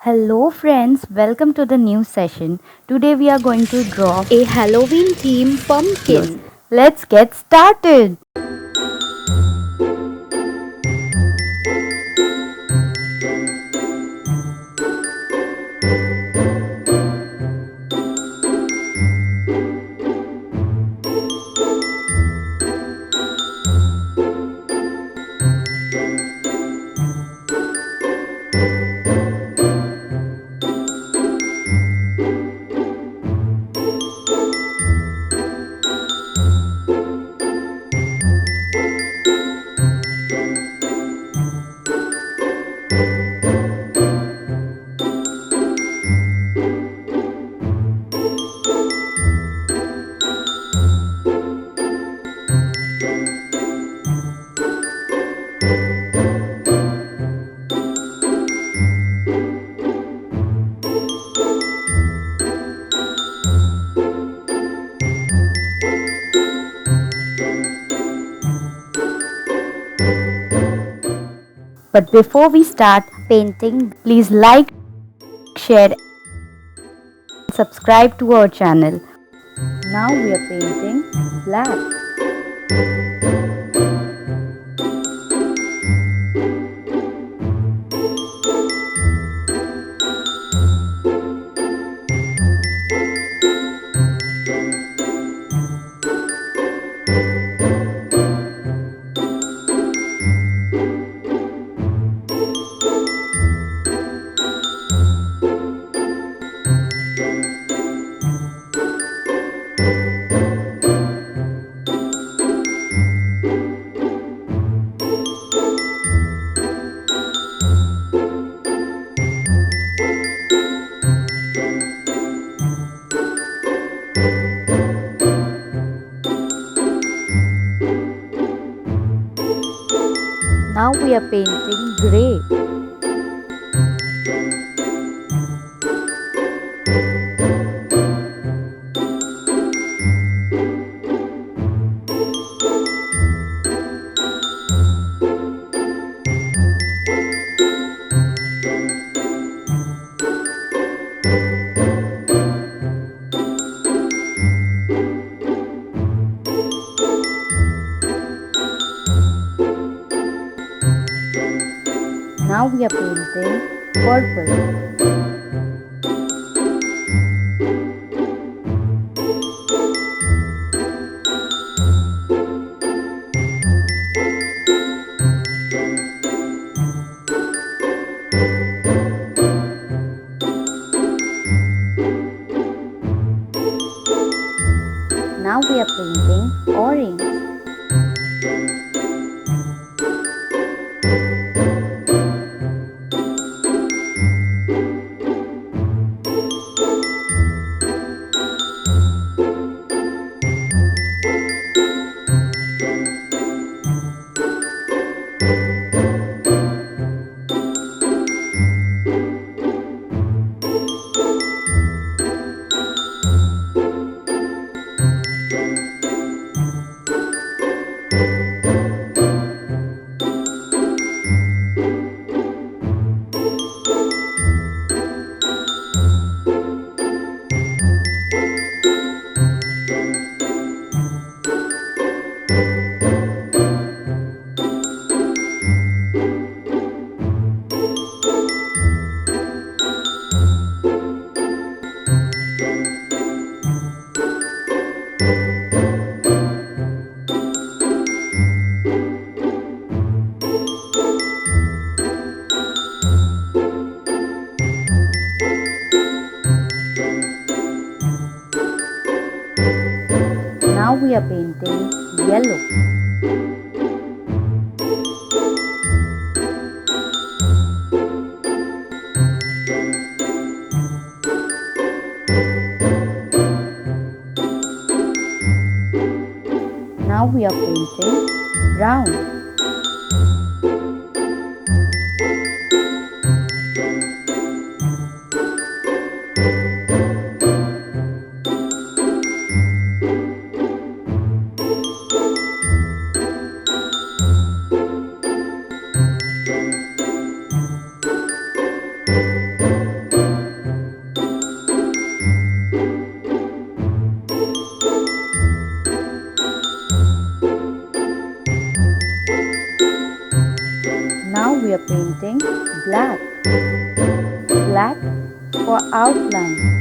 Hello friends, welcome to the new session. Today we are going to draw A Halloween theme clothes. pumpkin. Let's get started. But before we start painting, please like, share, and subscribe to our channel. Now we are painting black. Now we are painting grey. Now we are painting purple. Now we are painting orange. Now we are painting yellow. Now we are painting brown. Now we are painting black. Black for outline.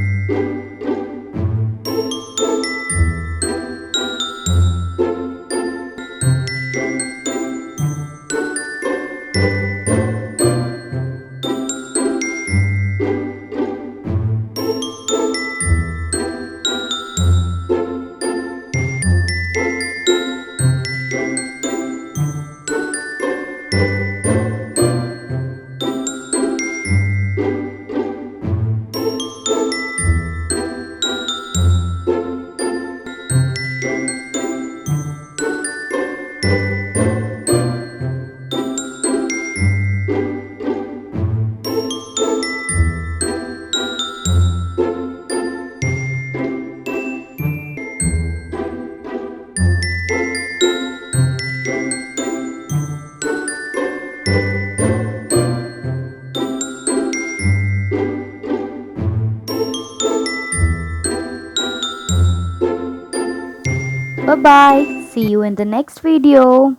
Bye bye. See you in the next video.